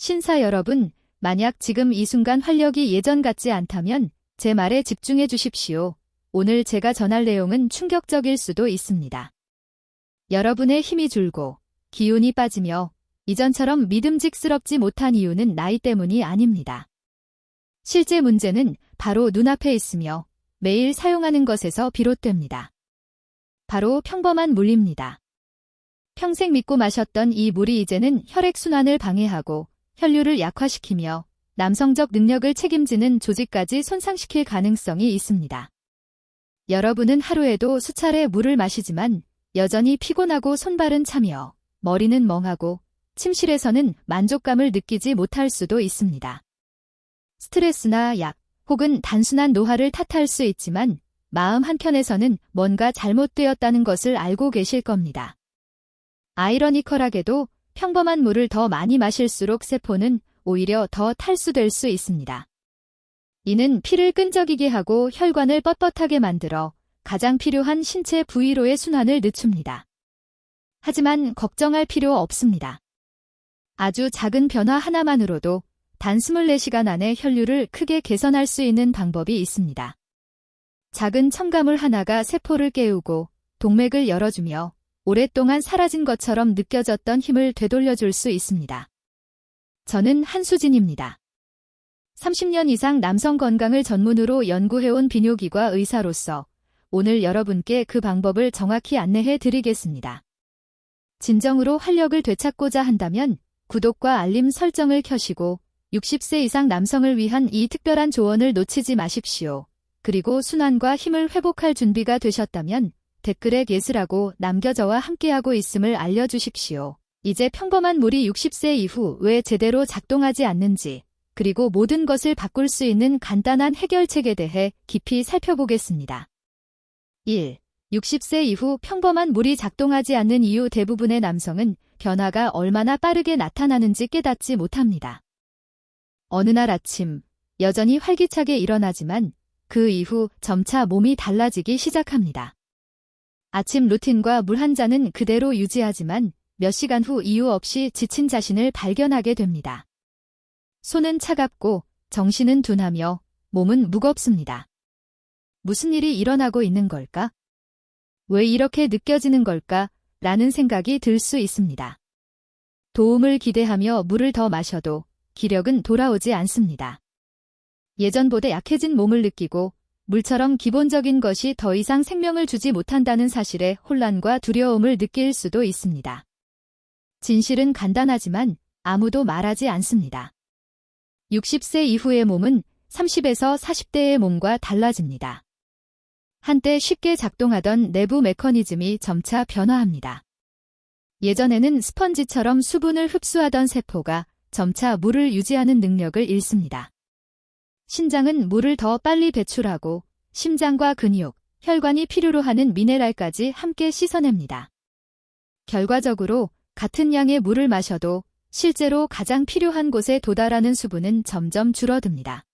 신사 여러분, 만약 지금 이 순간 활력이 예전 같지 않다면 제 말에 집중해 주십시오. 오늘 제가 전할 내용은 충격적일 수도 있습니다. 여러분의 힘이 줄고 기운이 빠지며 이전처럼 믿음직스럽지 못한 이유는 나이 때문이 아닙니다. 실제 문제는 바로 눈앞에 있으며 매일 사용하는 것에서 비롯됩니다. 바로 평범한 물입니다. 평생 믿고 마셨던 이 물이 이제는 혈액순환을 방해하고 혈류를 약화시키며 남성적 능력을 책임지는 조직까지 손상시킬 가능성이 있습니다. 여러분은 하루에도 수차례 물을 마시지만 여전히 피곤하고 손발은 차며 머리는 멍하고 침실에서는 만족감을 느끼지 못할 수도 있습니다. 스트레스나 약 혹은 단순한 노화를 탓할 수 있지만 마음 한켠에서는 뭔가 잘못되었다는 것을 알고 계실 겁니다. 아이러니컬하게도 평범한 물을 더 많이 마실수록 세포는 오히려 더 탈수될 수 있습니다. 이는 피를 끈적이게 하고 혈관을 뻣뻣하게 만들어 가장 필요한 신체 부위로의 순환을 늦춥니다. 하지만 걱정할 필요 없습니다. 아주 작은 변화 하나만으로도 단 24시간 안에 혈류를 크게 개선할 수 있는 방법이 있습니다. 작은 첨가물 하나가 세포를 깨우고 동맥을 열어주며 오랫동안 사라진 것처럼 느껴졌던 힘을 되돌려줄 수 있습니다. 저는 한수진입니다. 30년 이상 남성 건강을 전문으로 연구해온 비뇨기과 의사로서 오늘 여러분께 그 방법을 정확히 안내해 드리겠습니다. 진정으로 활력을 되찾고자 한다면 구독과 알림 설정을 켜시고 60세 이상 남성을 위한 이 특별한 조언을 놓치지 마십시오. 그리고 순환과 힘을 회복할 준비가 되셨다면 댓글에 예스라고 남겨 저와 함께하고 있음을 알려주십시오. 이제 평범한 물이 60세 이후 왜 제대로 작동하지 않는지, 그리고 모든 것을 바꿀 수 있는 간단한 해결책에 대해 깊이 살펴보겠습니다. 1. 60세 이후 평범한 물이 작동하지 않는 이유. 대부분의 남성은 변화가 얼마나 빠르게 나타나는지 깨닫지 못합니다. 어느 날 아침, 여전히 활기차게 일어나지만 그 이후 점차 몸이 달라지기 시작합니다. 아침 루틴과 물 한 잔은 그대로 유지하지만 몇 시간 후 이유 없이 지친 자신을 발견하게 됩니다. 손은 차갑고 정신은 둔하며 몸은 무겁습니다. 무슨 일이 일어나고 있는 걸까? 왜 이렇게 느껴지는 걸까? 라는 생각이 들 수 있습니다. 도움을 기대하며 물을 더 마셔도 기력은 돌아오지 않습니다. 예전보다 약해진 몸을 느끼고 물처럼 기본적인 것이 더 이상 생명을 주지 못한다는 사실에 혼란과 두려움을 느낄 수도 있습니다. 진실은 간단하지만 아무도 말하지 않습니다. 60세 이후의 몸은 30에서 40대의 몸과 달라집니다. 한때 쉽게 작동하던 내부 메커니즘이 점차 변화합니다. 예전에는 스펀지처럼 수분을 흡수하던 세포가 점차 물을 유지하는 능력을 잃습니다. 신장은 물을 더 빨리 배출하고 심장과 근육, 혈관이 필요로 하는 미네랄까지 함께 씻어냅니다. 결과적으로 같은 양의 물을 마셔도 실제로 가장 필요한 곳에 도달하는 수분은 점점 줄어듭니다.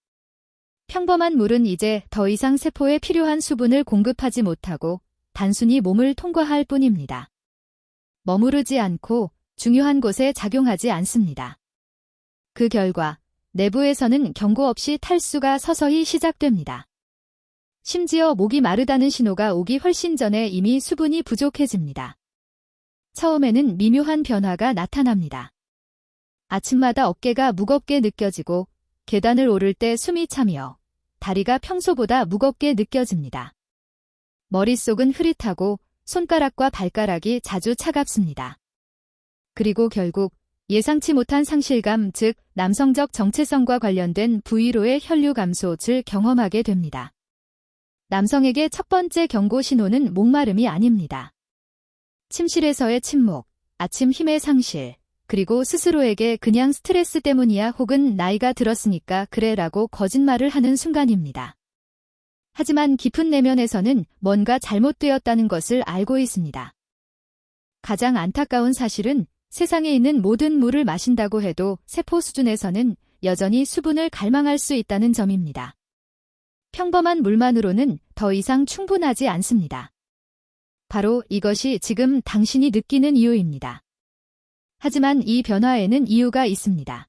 평범한 물은 이제 더 이상 세포에 필요한 수분을 공급하지 못하고 단순히 몸을 통과할 뿐입니다. 머무르지 않고 중요한 곳에 작용하지 않습니다. 그 결과 내부에서는 경고 없이 탈수가 서서히 시작됩니다. 심지어 목이 마르다는 신호가 오기 훨씬 전에 이미 수분이 부족해집니다. 처음에는 미묘한 변화가 나타납니다. 아침마다 어깨가 무겁게 느껴지고 계단을 오를 때 숨이 차며 다리가 평소보다 무겁게 느껴집니다. 머릿속은 흐릿하고 손가락과 발가락이 자주 차갑습니다. 그리고 결국 예상치 못한 상실감, 즉 남성적 정체성과 관련된 부위로의 혈류 감소를 경험하게 됩니다. 남성에게 첫 번째 경고 신호는 목마름이 아닙니다. 침실에서의 침묵, 아침 힘의 상실, 그리고 스스로에게 그냥 스트레스 때문이야 혹은 나이가 들었으니까 그래라고 거짓말을 하는 순간입니다. 하지만 깊은 내면에서는 뭔가 잘못되었다는 것을 알고 있습니다. 가장 안타까운 사실은 세상에 있는 모든 물을 마신다고 해도 세포 수준에서는 여전히 수분을 갈망할 수 있다는 점입니다. 평범한 물만으로는 더 이상 충분하지 않습니다. 바로 이것이 지금 당신이 느끼는 이유입니다. 하지만 이 변화에는 이유가 있습니다.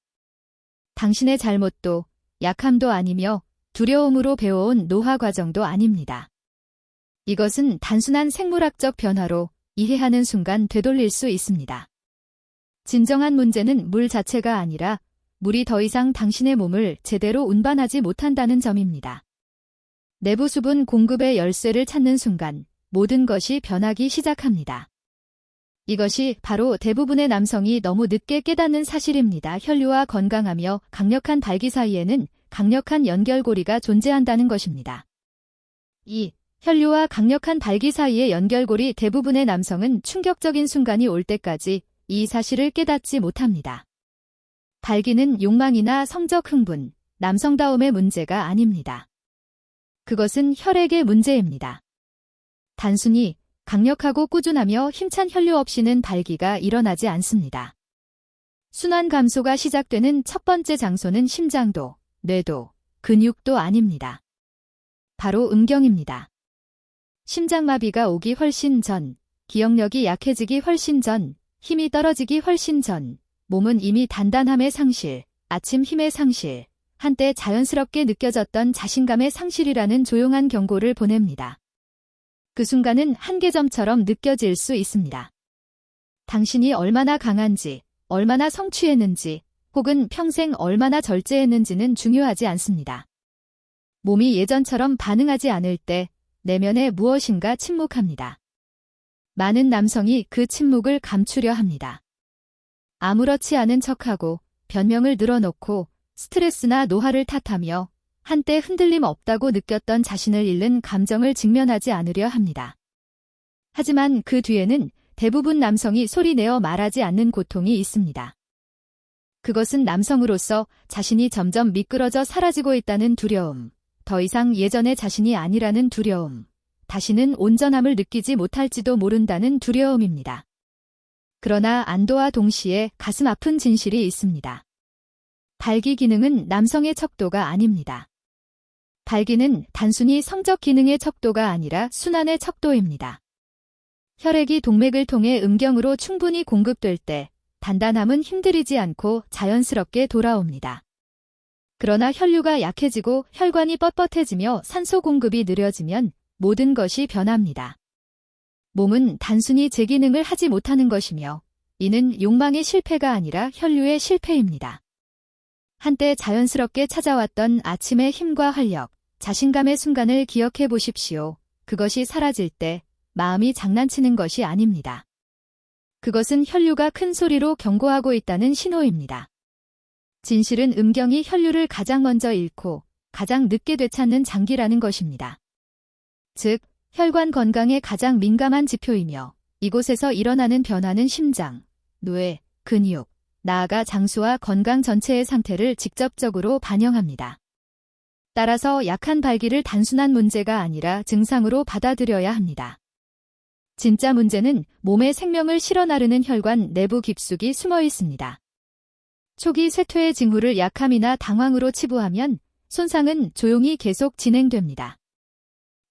당신의 잘못도 약함도 아니며 두려움으로 배워온 노화 과정도 아닙니다. 이것은 단순한 생물학적 변화로 이해하는 순간 되돌릴 수 있습니다. 진정한 문제는 물 자체가 아니라 물이 더 이상 당신의 몸을 제대로 운반하지 못한다는 점입니다. 내부 수분 공급의 열쇠를 찾는 순간 모든 것이 변하기 시작합니다. 이것이 바로 대부분의 남성이 너무 늦게 깨닫는 사실입니다. 혈류와 건강하며 강력한 발기 사이에는 강력한 연결고리가 존재한다는 것입니다. 2. 혈류와 강력한 발기 사이의 연결고리. 대부분의 남성은 충격적인 순간이 올 때까지 이 사실을 깨닫지 못합니다. 발기는 욕망이나 성적 흥분, 남성다움의 문제가 아닙니다. 그것은 혈액의 문제입니다. 단순히 강력하고 꾸준하며 힘찬 혈류 없이는 발기가 일어나지 않습니다. 순환 감소가 시작되는 첫 번째 장소는 심장도, 뇌도, 근육도 아닙니다. 바로 음경입니다. 심장마비가 오기 훨씬 전, 기억력이 약해지기 훨씬 전, 힘이 떨어지기 훨씬 전, 몸은 이미 단단함의 상실, 아침 힘의 상실, 한때 자연스럽게 느껴졌던 자신감의 상실이라는 조용한 경고를 보냅니다. 그 순간은 한계점처럼 느껴질 수 있습니다. 당신이 얼마나 강한지, 얼마나 성취했는지, 혹은 평생 얼마나 절제했는지는 중요하지 않습니다. 몸이 예전처럼 반응하지 않을 때 내면에 무엇인가 침묵합니다. 많은 남성이 그 침묵을 감추려 합니다. 아무렇지 않은 척하고 변명을 늘어놓고 스트레스나 노화를 탓하며 한때 흔들림 없다고 느꼈던 자신을 잃는 감정을 직면하지 않으려 합니다. 하지만 그 뒤에는 대부분 남성이 소리내어 말하지 않는 고통이 있습니다. 그것은 남성으로서 자신이 점점 미끄러져 사라지고 있다는 두려움, 더 이상 예전의 자신이 아니라는 두려움, 다시는 온전함을 느끼지 못할지도 모른다는 두려움입니다. 그러나 안도와 동시에 가슴 아픈 진실이 있습니다. 발기 기능은 남성의 척도가 아닙니다. 발기는 단순히 성적 기능의 척도가 아니라 순환의 척도입니다. 혈액이 동맥을 통해 음경으로 충분히 공급될 때 단단함은 힘들이지 않고 자연스럽게 돌아옵니다. 그러나 혈류가 약해지고 혈관이 뻣뻣해지며 산소 공급이 느려지면 모든 것이 변합니다. 몸은 단순히 제 기능을 하지 못하는 것이며 이는 욕망의 실패가 아니라 혈류의 실패입니다. 한때 자연스럽게 찾아왔던 아침의 힘과 활력, 자신감의 순간을 기억해 보십시오. 그것이 사라질 때 마음이 장난치는 것이 아닙니다. 그것은 혈류가 큰 소리로 경고하고 있다는 신호입니다. 진실은 음경이 혈류를 가장 먼저 잃고 가장 늦게 되찾는 장기라는 것입니다. 즉, 혈관 건강에 가장 민감한 지표이며 이곳에서 일어나는 변화는 심장, 뇌, 근육, 나아가 장수와 건강 전체의 상태를 직접적으로 반영합니다. 따라서 약한 발기를 단순한 문제가 아니라 증상으로 받아들여야 합니다. 진짜 문제는 몸의 생명을 실어 나르는 혈관 내부 깊숙이 숨어 있습니다. 초기 쇠퇴의 징후를 약함이나 당황으로 치부하면 손상은 조용히 계속 진행됩니다.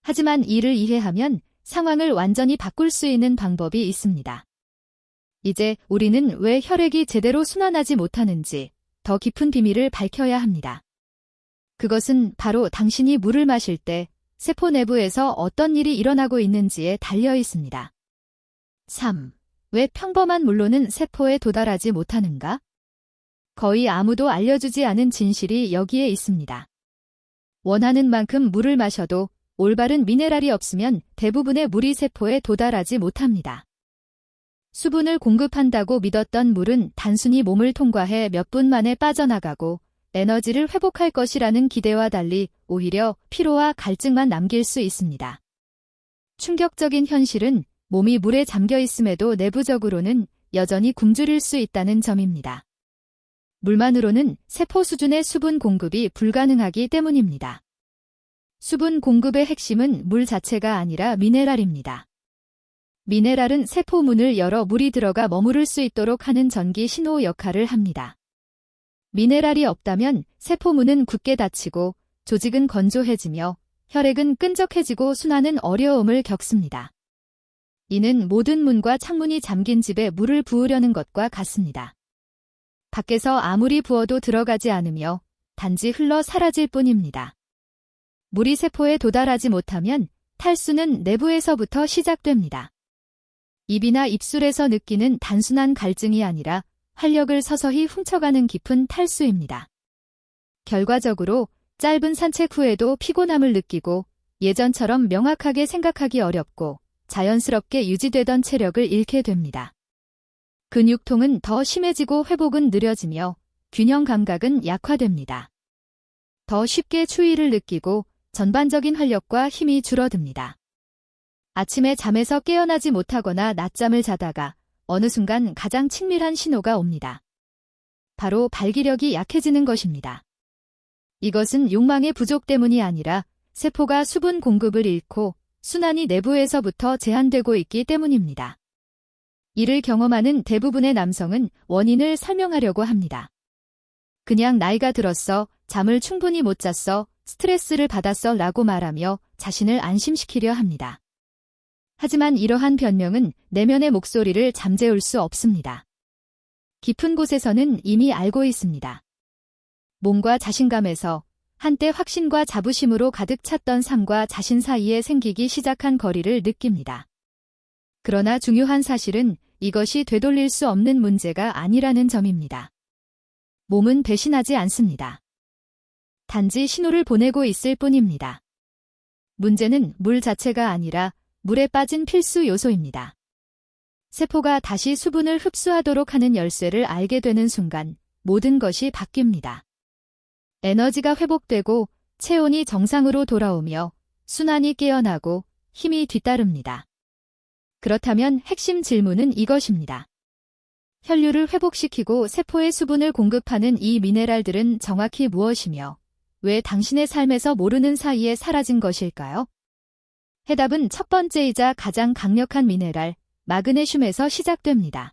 하지만 이를 이해하면 상황을 완전히 바꿀 수 있는 방법이 있습니다. 이제 우리는 왜 혈액이 제대로 순환하지 못하는지 더 깊은 비밀을 밝혀야 합니다. 그것은 바로 당신이 물을 마실 때 세포 내부에서 어떤 일이 일어나고 있는지에 달려 있습니다. 3. 왜 평범한 물로는 세포에 도달하지 못하는가? 거의 아무도 알려주지 않은 진실이 여기에 있습니다. 원하는 만큼 물을 마셔도 올바른 미네랄이 없으면 대부분의 물이 세포에 도달하지 못합니다. 수분을 공급한다고 믿었던 물은 단순히 몸을 통과해 몇 분 만에 빠져나가고 에너지를 회복할 것이라는 기대와 달리 오히려 피로와 갈증만 남길 수 있습니다. 충격적인 현실은 몸이 물에 잠겨 있음에도 내부적으로는 여전히 굶주릴 수 있다는 점입니다. 물만으로는 세포 수준의 수분 공급이 불가능하기 때문입니다. 수분 공급의 핵심은 물 자체가 아니라 미네랄입니다. 미네랄은 세포 문을 열어 물이 들어가 머무를 수 있도록 하는 전기 신호 역할을 합니다. 미네랄이 없다면 세포 문은 굳게 닫히고 조직은 건조해지며 혈액은 끈적해지고 순환은 어려움을 겪습니다. 이는 모든 문과 창문이 잠긴 집에 물을 부으려는 것과 같습니다. 밖에서 아무리 부어도 들어가지 않으며 단지 흘러 사라질 뿐입니다. 물이 세포에 도달하지 못하면 탈수는 내부에서부터 시작됩니다. 입이나 입술에서 느끼는 단순한 갈증이 아니라 활력을 서서히 훔쳐가는 깊은 탈수입니다. 결과적으로 짧은 산책 후에도 피곤함을 느끼고 예전처럼 명확하게 생각하기 어렵고 자연스럽게 유지되던 체력을 잃게 됩니다. 근육통은 더 심해지고 회복은 느려지며 균형 감각은 약화됩니다. 더 쉽게 추위를 느끼고 전반적인 활력과 힘이 줄어듭니다. 아침에 잠에서 깨어나지 못하거나 낮잠을 자다가 어느 순간 가장 친밀한 신호가 옵니다. 바로 발기력이 약해지는 것입니다. 이것은 욕망의 부족 때문이 아니라 세포가 수분 공급을 잃고 순환이 내부에서부터 제한되고 있기 때문입니다. 이를 경험하는 대부분의 남성은 원인을 설명하려고 합니다. 그냥 나이가 들었어, 잠을 충분히 못 잤어, 스트레스를 받았어 라고 말하며 자신을 안심시키려 합니다. 하지만 이러한 변명은 내면의 목소리를 잠재울 수 없습니다. 깊은 곳에서는 이미 알고 있습니다. 몸과 자신감에서 한때 확신과 자부심으로 가득 찼던 삶과 자신 사이에 생기기 시작한 거리를 느낍니다. 그러나 중요한 사실은 이것이 되돌릴 수 없는 문제가 아니라는 점입니다. 몸은 배신하지 않습니다. 단지 신호를 보내고 있을 뿐입니다. 문제는 물 자체가 아니라 물에 빠진 필수 요소입니다. 세포가 다시 수분을 흡수하도록 하는 열쇠를 알게 되는 순간 모든 것이 바뀝니다. 에너지가 회복되고 체온이 정상으로 돌아오며 순환이 깨어나고 힘이 뒤따릅니다. 그렇다면 핵심 질문은 이것입니다. 혈류를 회복시키고 세포에 수분을 공급하는 이 미네랄들은 정확히 무엇이며 왜 당신의 삶에서 모르는 사이에 사라진 것일까요? 해답은 첫 번째이자 가장 강력한 미네랄, 마그네슘에서 시작됩니다.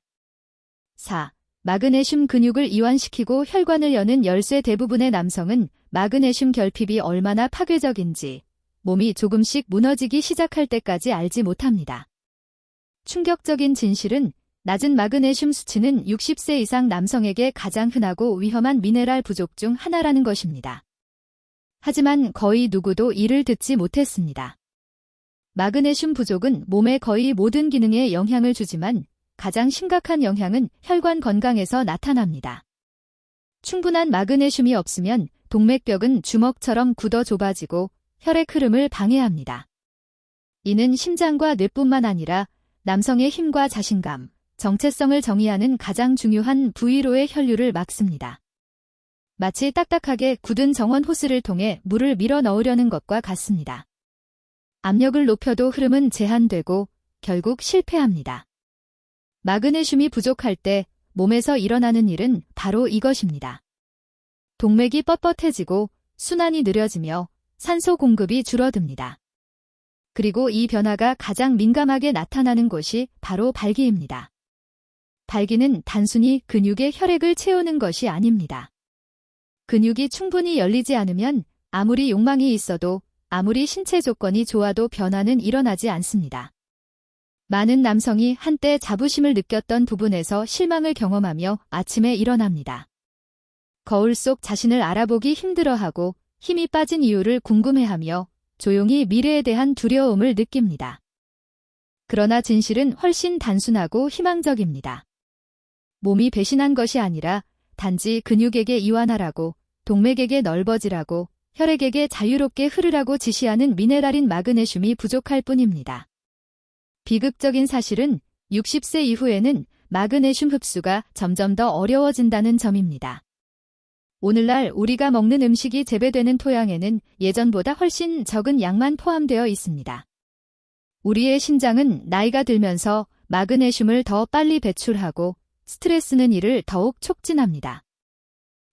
4. 마그네슘 근육을 이완시키고 혈관을 여는 열쇠. 대부분의 남성은 마그네슘 결핍이 얼마나 파괴적인지 몸이 조금씩 무너지기 시작할 때까지 알지 못합니다. 충격적인 진실은 낮은 마그네슘 수치는 60세 이상 남성에게 가장 흔하고 위험한 미네랄 부족 중 하나라는 것입니다. 하지만 거의 누구도 이를 듣지 못했습니다. 마그네슘 부족은 몸의 거의 모든 기능에 영향을 주지만 가장 심각한 영향은 혈관 건강에서 나타납니다. 충분한 마그네슘이 없으면 동맥벽은 주먹처럼 굳어 좁아지고 혈액 흐름을 방해합니다. 이는 심장과 뇌뿐만 아니라 남성의 힘과 자신감, 정체성을 정의하는 가장 중요한 부위로의 혈류를 막습니다. 마치 딱딱하게 굳은 정원 호스를 통해 물을 밀어 넣으려는 것과 같습니다. 압력을 높여도 흐름은 제한되고 결국 실패합니다. 마그네슘이 부족할 때 몸에서 일어나는 일은 바로 이것입니다. 동맥이 뻣뻣해지고 순환이 느려지며 산소 공급이 줄어듭니다. 그리고 이 변화가 가장 민감하게 나타나는 곳이 바로 발기입니다. 발기는 단순히 근육의 혈액을 채우는 것이 아닙니다. 근육이 충분히 열리지 않으면 아무리 욕망이 있어도 아무리 신체 조건이 좋아도 변화는 일어나지 않습니다. 많은 남성이 한때 자부심을 느꼈던 부분에서 실망을 경험하며 아침에 일어납니다. 거울 속 자신을 알아보기 힘들어하고 힘이 빠진 이유를 궁금해하며 조용히 미래에 대한 두려움을 느낍니다. 그러나 진실은 훨씬 단순하고 희망적입니다. 몸이 배신한 것이 아니라 단지 근육에게 이완하라고, 동맥에게 넓어지라고, 혈액에게 자유롭게 흐르라고 지시하는 미네랄인 마그네슘이 부족할 뿐입니다. 비극적인 사실은 60세 이후에는 마그네슘 흡수가 점점 더 어려워진다는 점입니다. 오늘날 우리가 먹는 음식이 재배되는 토양에는 예전보다 훨씬 적은 양만 포함되어 있습니다. 우리의 신장은 나이가 들면서 마그네슘을 더 빨리 배출하고 스트레스는 이를 더욱 촉진합니다.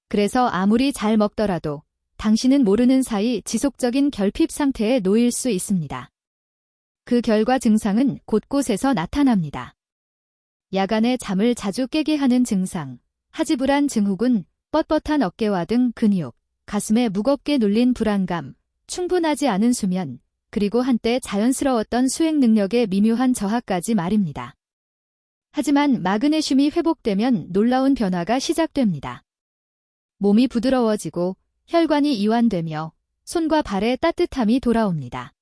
그래서 아무리 잘 먹더라도 당신은 모르는 사이 지속적인 결핍 상태에 놓일 수 있습니다. 그 결과 증상은 곳곳에서 나타납니다. 야간에 잠을 자주 깨게 하는 증상, 하지불안 증후군, 뻣뻣한 어깨와 등 근육, 가슴에 무겁게 눌린 불안감, 충분하지 않은 수면, 그리고 한때 자연스러웠던 수행 능력의 미묘한 저하까지 말입니다. 하지만 마그네슘이 회복되면 놀라운 변화가 시작됩니다. 몸이 부드러워지고 혈관이 이완되며 손과 발에 따뜻함이 돌아옵니다.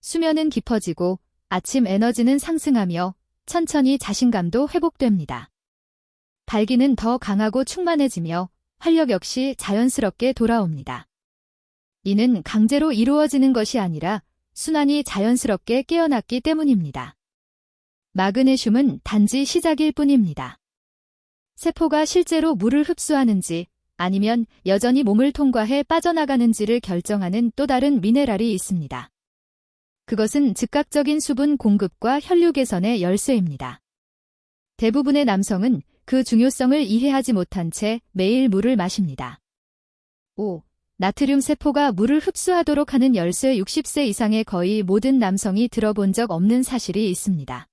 수면은 깊어지고 아침 에너지는 상승하며 천천히 자신감도 회복됩니다. 발기는 더 강하고 충만해지며 활력 역시 자연스럽게 돌아옵니다. 이는 강제로 이루어지는 것이 아니라 순환이 자연스럽게 깨어났기 때문입니다. 마그네슘은 단지 시작일 뿐입니다. 세포가 실제로 물을 흡수하는지 아니면 여전히 몸을 통과해 빠져나가는지를 결정하는 또 다른 미네랄이 있습니다. 그것은 즉각적인 수분 공급과 혈류 개선의 열쇠입니다. 대부분의 남성은 그 중요성을 이해하지 못한 채 매일 물을 마십니다. 5. 나트륨 세포가 물을 흡수하도록 하는 열쇠. 60세 이상의 거의 모든 남성이 들어본 적 없는 사실이 있습니다.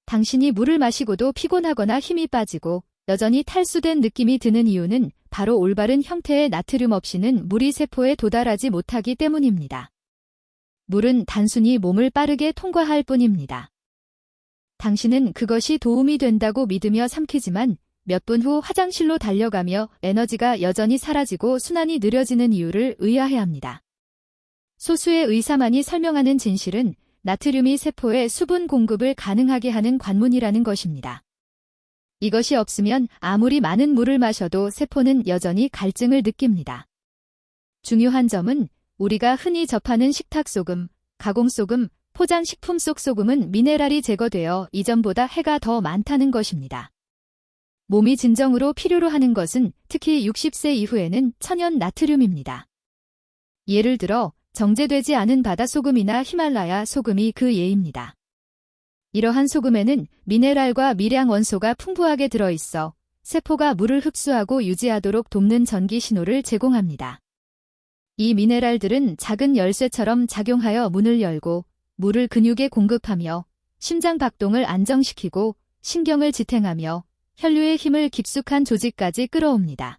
당신이 물을 마시고도 피곤하거나 힘이 빠지고 여전히 탈수된 느낌이 드는 이유는 바로 올바른 형태의 나트륨 없이는 물이 세포에 도달하지 못하기 때문입니다. 물은 단순히 몸을 빠르게 통과할 뿐입니다. 당신은 그것이 도움이 된다고 믿으며 삼키지만 몇 분 후 화장실로 달려가며 에너지가 여전히 사라지고 순환이 느려지는 이유를 의아해합니다. 소수의 의사만이 설명하는 진실은 나트륨이 세포에 수분 공급을 가능하게 하는 관문이라는 것입니다. 이것이 없으면 아무리 많은 물을 마셔도 세포는 여전히 갈증을 느낍니다. 중요한 점은 우리가 흔히 접하는 식탁소금, 가공소금, 포장식품 속 소금은 미네랄이 제거되어 이전보다 해가 더 많다는 것입니다. 몸이 진정으로 필요로 하는 것은 특히 60세 이후에는 천연 나트륨입니다. 예를 들어 정제되지 않은 바다소금이나 히말라야 소금이 그 예입니다. 이러한 소금에는 미네랄과 미량 원소가 풍부하게 들어있어 세포가 물을 흡수하고 유지하도록 돕는 전기 신호를 제공합니다. 이 미네랄들은 작은 열쇠처럼 작용하여 문을 열고 물을 근육에 공급하며 심장 박동을 안정시키고 신경을 지탱하며 혈류의 힘을 깊숙한 조직까지 끌어옵니다.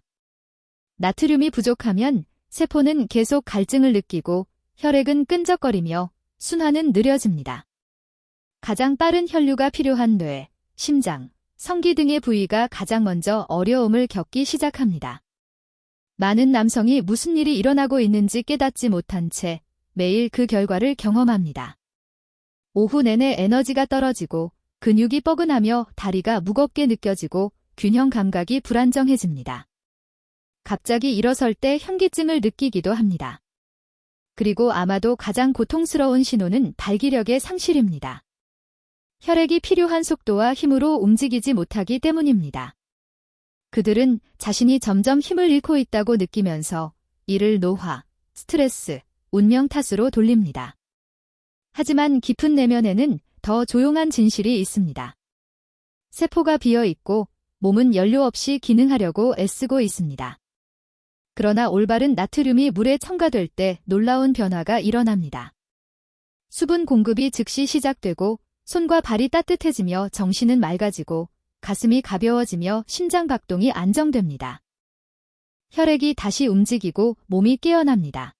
나트륨이 부족하면 세포는 계속 갈증을 느끼고 혈액은 끈적거리며 순환은 느려집니다. 가장 빠른 혈류가 필요한 뇌, 심장, 성기 등의 부위가 가장 먼저 어려움을 겪기 시작합니다. 많은 남성이 무슨 일이 일어나고 있는지 깨닫지 못한 채 매일 그 결과를 경험합니다. 오후 내내 에너지가 떨어지고 근육이 뻐근하며 다리가 무겁게 느껴지고 균형 감각이 불안정해집니다. 갑자기 일어설 때 현기증을 느끼기도 합니다. 그리고 아마도 가장 고통스러운 신호는 발기력의 상실입니다. 혈액이 필요한 속도와 힘으로 움직이지 못하기 때문입니다. 그들은 자신이 점점 힘을 잃고 있다고 느끼면서 이를 노화, 스트레스, 운명 탓으로 돌립니다. 하지만 깊은 내면에는 더 조용한 진실이 있습니다. 세포가 비어있고 몸은 연료 없이 기능하려고 애쓰고 있습니다. 그러나 올바른 나트륨이 물에 첨가될 때 놀라운 변화가 일어납니다. 수분 공급이 즉시 시작되고 손과 발이 따뜻해지며 정신은 맑아지고 가슴이 가벼워지며 심장 박동이 안정됩니다. 혈액이 다시 움직이고 몸이 깨어납니다.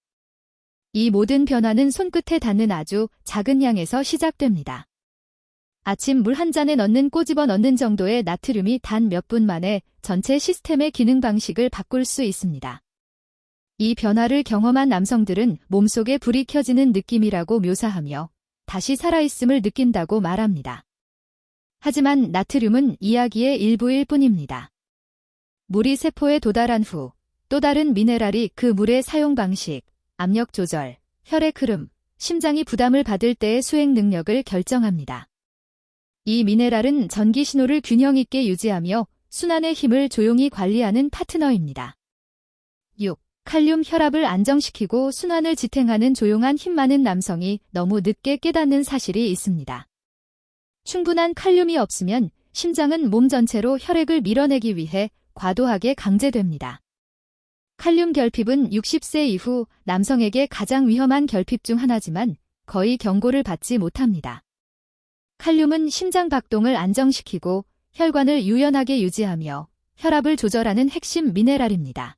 이 모든 변화는 손끝에 닿는 아주 작은 양에서 시작됩니다. 아침 물 한 잔에 넣는 꼬집어 넣는 정도의 나트륨이 단 몇 분 만에 전체 시스템의 기능 방식을 바꿀 수 있습니다. 이 변화를 경험한 남성들은 몸속에 불이 켜지는 느낌이라고 묘사하며 다시 살아있음을 느낀다고 말합니다. 하지만 나트륨은 이야기의 일부일 뿐입니다. 물이 세포에 도달한 후 또 다른 미네랄이 그 물의 사용 방식, 압력 조절, 혈액 흐름, 심장이 부담을 받을 때의 수행 능력을 결정합니다. 이 미네랄은 전기 신호를 균형 있게 유지하며 순환의 힘을 조용히 관리하는 파트너입니다. 6. 칼륨 혈압을 안정시키고 순환을 지탱하는 조용한 힘 많은 남성이 너무 늦게 깨닫는 사실이 있습니다. 충분한 칼륨이 없으면 심장은 몸 전체로 혈액을 밀어내기 위해 과도하게 강제됩니다. 칼륨 결핍은 60세 이후 남성에게 가장 위험한 결핍 중 하나지만 거의 경고를 받지 못합니다. 칼륨은 심장 박동을 안정시키고 혈관을 유연하게 유지하며 혈압을 조절하는 핵심 미네랄입니다.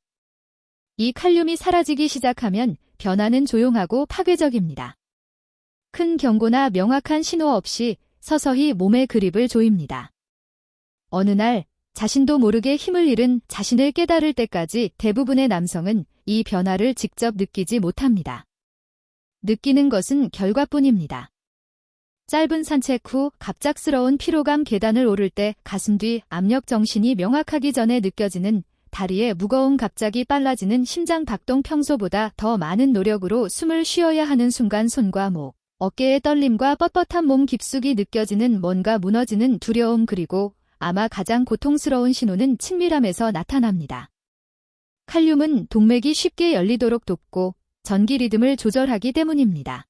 이 칼륨이 사라지기 시작하면 변화는 조용하고 파괴적입니다. 큰 경고나 명확한 신호 없이 서서히 몸의 그립을 조입니다. 어느 날 자신도 모르게 힘을 잃은 자신을 깨달을 때까지 대부분의 남성은 이 변화를 직접 느끼지 못합니다. 느끼는 것은 결과뿐입니다. 짧은 산책 후 갑작스러운 피로감 계단을 오를 때 가슴 뒤 압력 정신이 명확하기 전에 느껴지는 다리의 무거움 갑자기 빨라지는 심장 박동 평소보다 더 많은 노력으로 숨을 쉬어야 하는 순간 손과 목, 어깨의 떨림과 뻣뻣한 몸 깊숙이 느껴지는 뭔가 무너지는 두려움 그리고 아마 가장 고통스러운 신호는 친밀함에서 나타납니다. 칼륨은 동맥이 쉽게 열리도록 돕고 전기 리듬을 조절하기 때문입니다.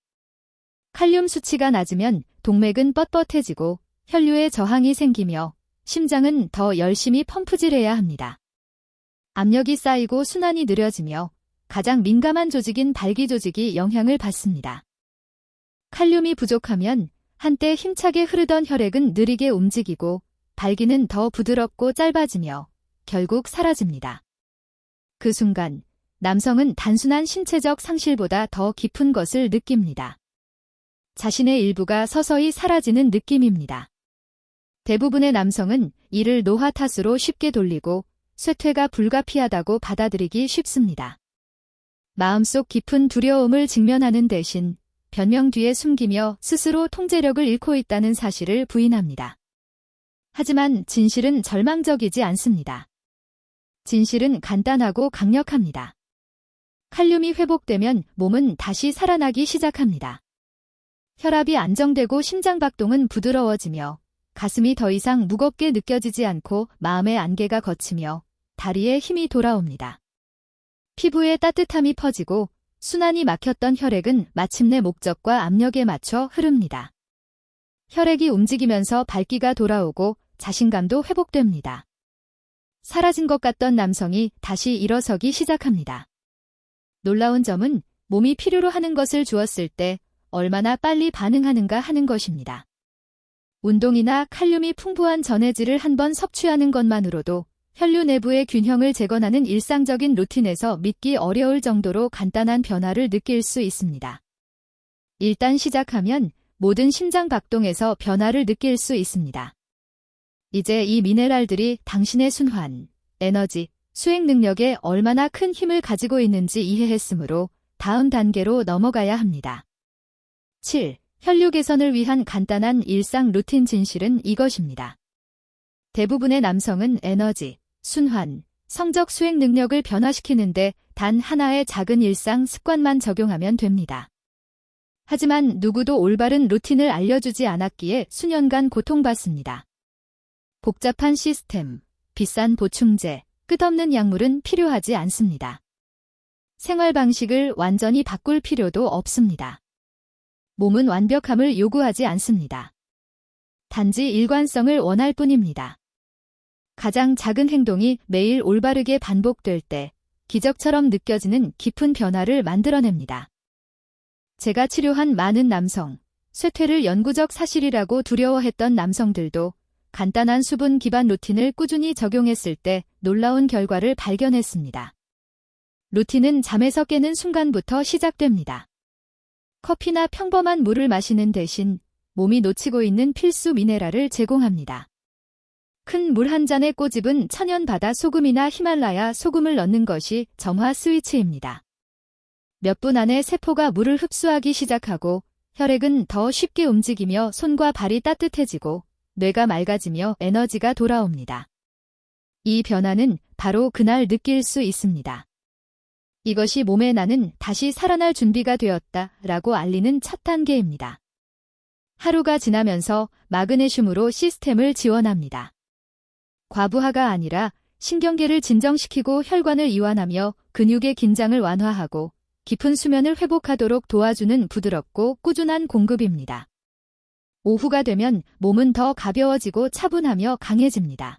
칼륨 수치가 낮으면 동맥은 뻣뻣해지고 혈류에 저항이 생기며 심장은 더 열심히 펌프질해야 합니다. 압력이 쌓이고 순환이 느려지며 가장 민감한 조직인 발기 조직이 영향을 받습니다. 칼륨이 부족하면 한때 힘차게 흐르던 혈액은 느리게 움직이고 발기는 더 부드럽고 짧아지며 결국 사라집니다. 그 순간 남성은 단순한 신체적 상실보다 더 깊은 것을 느낍니다. 자신의 일부가 서서히 사라지는 느낌입니다. 대부분의 남성은 이를 노화 탓으로 쉽게 돌리고 쇠퇴가 불가피하다고 받아들이기 쉽습니다. 마음속 깊은 두려움을 직면하는 대신 변명 뒤에 숨기며 스스로 통제력을 잃고 있다는 사실을 부인합니다. 하지만 진실은 절망적이지 않습니다. 진실은 간단하고 강력합니다. 칼륨이 회복되면 몸은 다시 살아나기 시작합니다. 혈압이 안정되고 심장박동은 부드러워지며 가슴이 더 이상 무겁게 느껴지지 않고 마음의 안개가 걷히며 다리에 힘이 돌아옵니다. 피부에 따뜻함이 퍼지고 순환이 막혔던 혈액은 마침내 목적과 압력에 맞춰 흐릅니다. 혈액이 움직이면서 밝기가 돌아오고 자신감도 회복됩니다. 사라진 것 같던 남성이 다시 일어서기 시작합니다. 놀라운 점은 몸이 필요로 하는 것을 주었을 때 얼마나 빨리 반응하는가 하는 것입니다. 운동이나 칼륨이 풍부한 전해질을 한번 섭취하는 것만으로도 혈류 내부의 균형을 재건하는 일상적인 루틴에서 믿기 어려울 정도로 간단한 변화를 느낄 수 있습니다. 일단 시작하면 모든 심장 박동에서 변화를 느낄 수 있습니다. 이제 이 미네랄들이 당신의 순환, 에너지, 수행 능력에 얼마나 큰 힘을 가지고 있는지 이해했으므로 다음 단계로 넘어가야 합니다. 7. 혈류 개선을 위한 간단한 일상 루틴 진실은 이것입니다. 대부분의 남성은 에너지, 순환, 성적 수행 능력을 변화시키는데 단 하나의 작은 일상 습관만 적용하면 됩니다. 하지만 누구도 올바른 루틴을 알려주지 않았기에 수년간 고통받습니다. 복잡한 시스템, 비싼 보충제, 끝없는 약물은 필요하지 않습니다. 생활 방식을 완전히 바꿀 필요도 없습니다. 몸은 완벽함을 요구하지 않습니다. 단지 일관성을 원할 뿐입니다. 가장 작은 행동이 매일 올바르게 반복될 때 기적처럼 느껴지는 깊은 변화를 만들어냅니다. 제가 치료한 많은 남성, 쇠퇴를 영구적 사실이라고 두려워했던 남성들도 간단한 수분 기반 루틴을 꾸준히 적용했을 때 놀라운 결과를 발견했습니다. 루틴은 잠에서 깨는 순간부터 시작됩니다. 커피나 평범한 물을 마시는 대신 몸이 놓치고 있는 필수 미네랄을 제공합니다. 큰 물 한 잔에 꼬집은 천연 바다 소금이나 히말라야 소금을 넣는 것이 점화 스위치입니다. 몇 분 안에 세포가 물을 흡수하기 시작하고 혈액은 더 쉽게 움직이며 손과 발이 따뜻해지고 뇌가 맑아지며 에너지가 돌아옵니다. 이 변화는 바로 그날 느낄 수 있습니다. 이것이 몸에 나는 다시 살아날 준비가 되었다라고 알리는 첫 단계입니다. 하루가 지나면서 마그네슘으로 시스템을 지원합니다. 과부하가 아니라 신경계를 진정시키고 혈관을 이완하며 근육의 긴장을 완화하고 깊은 수면을 회복하도록 도와주는 부드럽고 꾸준한 공급입니다. 오후가 되면 몸은 더 가벼워지고 차분하며 강해집니다.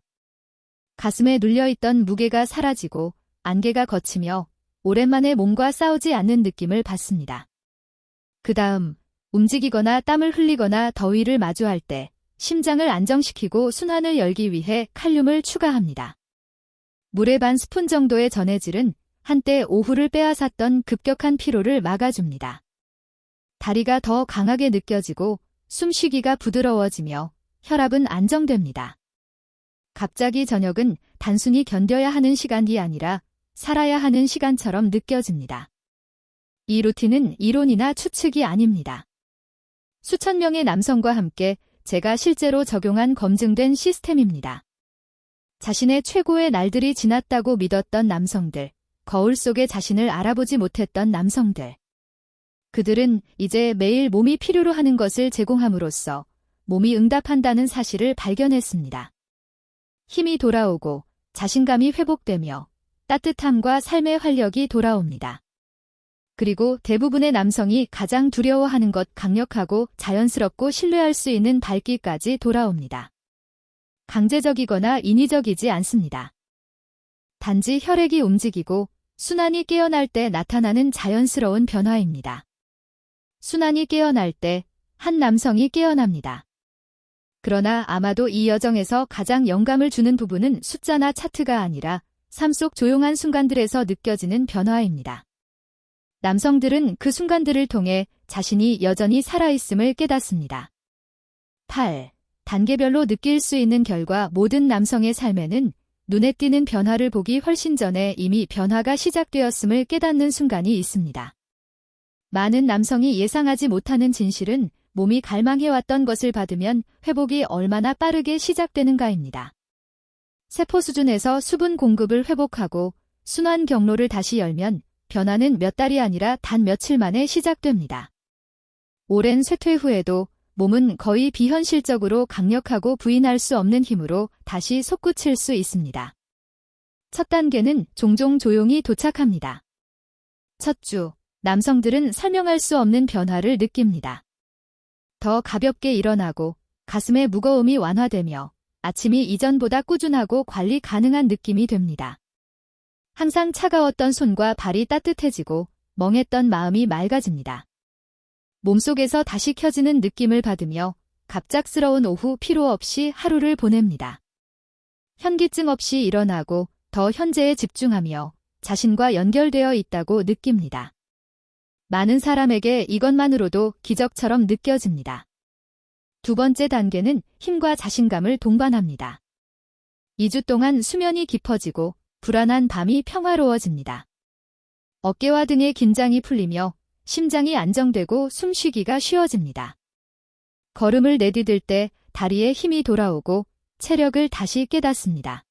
가슴에 눌려있던 무게가 사라지고 안개가 걷히며 오랜만에 몸과 싸우지 않는 느낌을 받습니다. 그 다음 움직이거나 땀을 흘리거나 더위를 마주할 때 심장을 안정시키고 순환을 열기 위해 칼륨을 추가합니다. 물의 반 스푼 정도의 전해질은 한때 오후를 빼앗았던 급격한 피로를 막아줍니다. 다리가 더 강하게 느껴지고 숨쉬기가 부드러워지며 혈압은 안정됩니다. 갑자기 저녁은 단순히 견뎌야 하는 시간이 아니라 살아야 하는 시간처럼 느껴집니다. 이 루틴은 이론이나 추측이 아닙니다. 수천 명의 남성과 함께 제가 실제로 적용한 검증된 시스템입니다. 자신의 최고의 날들이 지났다고 믿었던 남성들, 거울 속에 자신을 알아보지 못했던 남성들. 그들은 이제 매일 몸이 필요로 하는 것을 제공함으로써 몸이 응답한다는 사실을 발견했습니다. 힘이 돌아오고 자신감이 회복되며 따뜻함과 삶의 활력이 돌아옵니다. 그리고 대부분의 남성이 가장 두려워하는 것, 강력하고 자연스럽고 신뢰할 수 있는 밝기까지 돌아옵니다. 강제적이거나 인위적이지 않습니다. 단지 혈액이 움직이고 순환이 깨어날 때 나타나는 자연스러운 변화입니다. 순환이 깨어날 때 한 남성이 깨어납니다. 그러나 아마도 이 여정에서 가장 영감을 주는 부분은 숫자나 차트가 아니라 삶 속 조용한 순간들에서 느껴지는 변화입니다. 남성들은 그 순간들을 통해 자신이 여전히 살아있음을 깨닫습니다. 8. 단계별로 느낄 수 있는 결과. 모든 남성의 삶에는 눈에 띄는 변화를 보기 훨씬 전에 이미 변화가 시작되었음을 깨닫는 순간이 있습니다. 많은 남성이 예상하지 못하는 진실은 몸이 갈망해왔던 것을 받으면 회복이 얼마나 빠르게 시작되는가입니다. 세포 수준에서 수분 공급을 회복하고 순환 경로를 다시 열면 변화는 몇 달이 아니라 단 며칠 만에 시작됩니다. 오랜 쇠퇴 후에도 몸은 거의 비현실적으로 강력하고 부인할 수 없는 힘으로 다시 솟구칠 수 있습니다. 첫 단계는 종종 조용히 도착합니다. 첫 주, 남성들은 설명할 수 없는 변화를 느낍니다. 더 가볍게 일어나고 가슴의 무거움이 완화되며 아침이 이전보다 꾸준하고 관리 가능한 느낌이 됩니다. 항상 차가웠던 손과 발이 따뜻해지고 멍했던 마음이 맑아집니다. 몸속에서 다시 켜지는 느낌을 받으며 갑작스러운 오후 피로 없이 하루를 보냅니다. 현기증 없이 일어나고 더 현재에 집중하며 자신과 연결되어 있다고 느낍니다. 많은 사람에게 이것만으로도 기적처럼 느껴집니다. 두 번째 단계는 힘과 자신감을 동반합니다. 2주 동안 수면이 깊어지고 불안한 밤이 평화로워집니다. 어깨와 등의 긴장이 풀리며 심장이 안정되고 숨쉬기가 쉬워집니다. 걸음을 내디딜 때 다리에 힘이 돌아오고 체력을 다시 깨닫습니다.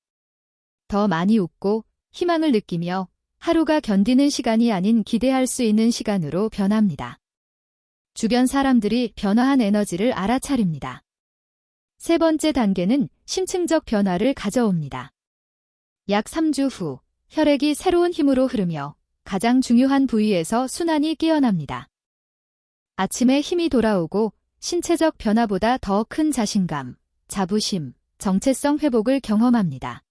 더 많이 웃고 희망을 느끼며 하루가 견디는 시간이 아닌 기대할 수 있는 시간으로 변합니다. 주변 사람들이 변화한 에너지를 알아차립니다. 세 번째 단계는 심층적 변화를 가져옵니다. 약 3주 후 혈액이 새로운 힘으로 흐르며 가장 중요한 부위에서 순환이 깨어납니다. 아침에 힘이 돌아오고 신체적 변화보다 더 큰 자신감, 자부심, 정체성 회복을 경험합니다.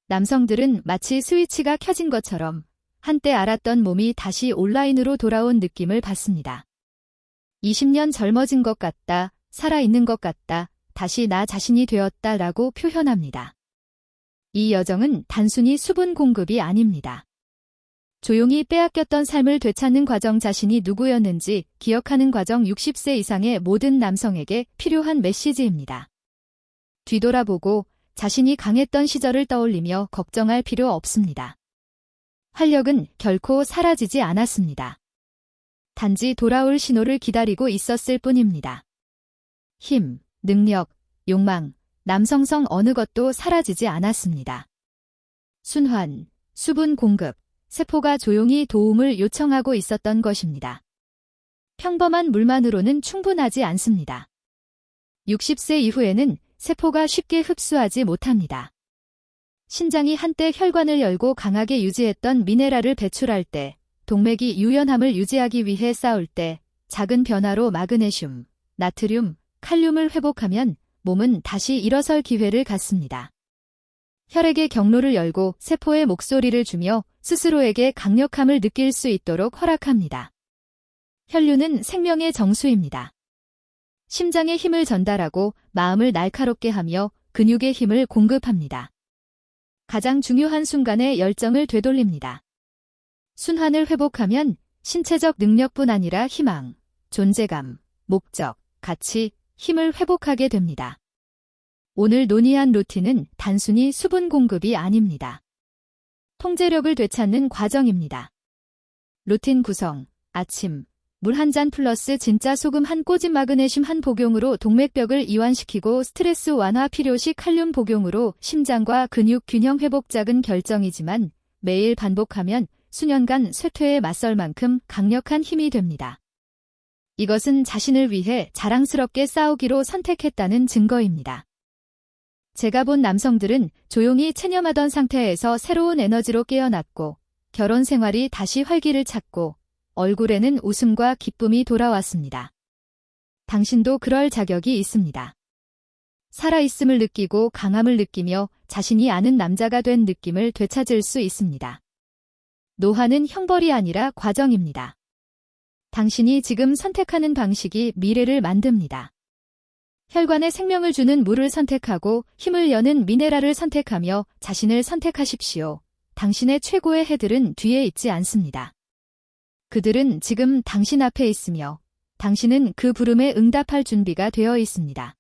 남성들은 마치 스위치가 켜진 것처럼 한때 알았던 몸이 다시 온라인으로 돌아온 느낌을 받습니다. 20년 젊어진 것 같다, 살아있는 것 같다, 다시 나 자신이 되었다라고 표현합니다. 이 여정은 단순히 수분 공급이 아닙니다. 조용히 빼앗겼던 삶을 되찾는 과정, 자신이 누구였는지 기억하는 과정, 60세 이상의 모든 남성에게 필요한 메시지입니다. 뒤돌아보고 자신이 강했던 시절을 떠올리며 걱정할 필요 없습니다. 활력은 결코 사라지지 않았습니다. 단지 돌아올 신호를 기다리고 있었을 뿐입니다. 힘, 능력, 욕망, 남성성 어느 것도 사라지지 않았습니다. 순환, 수분 공급, 세포가 조용히 도움을 요청하고 있었던 것입니다. 평범한 물만으로는 충분하지 않습니다. 60세 이후에는 세포가 쉽게 흡수하지 못합니다. 신장이 한때 혈관을 열고 강하게 유지했던 미네랄을 배출할 때, 동맥이 유연함을 유지하기 위해 싸울 때, 작은 변화로 마그네슘, 나트륨, 칼륨을 회복하면 몸은 다시 일어설 기회를 갖습니다. 혈액의 경로를 열고 세포에 목소리를 주며 스스로에게 강력함을 느낄 수 있도록 허락합니다. 혈류는 생명의 정수입니다. 심장에 힘을 전달하고 마음을 날카롭게 하며 근육에 힘을 공급합니다. 가장 중요한 순간에 열정을 되돌립니다. 순환을 회복하면 신체적 능력뿐 아니라 희망, 존재감, 목적, 같이 힘을 회복하게 됩니다. 오늘 논의한 루틴은 단순히 수분 공급이 아닙니다. 통제력을 되찾는 과정입니다. 루틴 구성, 아침, 물 한 잔 플러스 진짜 소금 한 꼬집 마그네슘 한 복용으로 동맥벽을 이완시키고 스트레스 완화 필요시 칼륨 복용으로 심장과 근육 균형 회복 작은 결정이지만 매일 반복하면 수년간 쇠퇴에 맞설 만큼 강력한 힘이 됩니다. 이것은 자신을 위해 자랑스럽게 싸우기로 선택했다는 증거입니다. 제가 본 남성들은 조용히 체념하던 상태에서 새로운 에너지로 깨어났고 결혼 생활이 다시 활기를 찾고 얼굴에는 웃음과 기쁨이 돌아왔습니다. 당신도 그럴 자격이 있습니다. 살아있음을 느끼고 강함을 느끼며 자신이 아는 남자가 된 느낌을 되찾을 수 있습니다. 노화는 형벌이 아니라 과정입니다. 당신이 지금 선택하는 방식이 미래를 만듭니다. 혈관에 생명을 주는 물을 선택하고 힘을 여는 미네랄을 선택하며 자신을 선택하십시오. 당신의 최고의 해들은 뒤에 있지 않습니다. 그들은 지금 당신 앞에 있으며 당신은 그 부름에 응답할 준비가 되어 있습니다.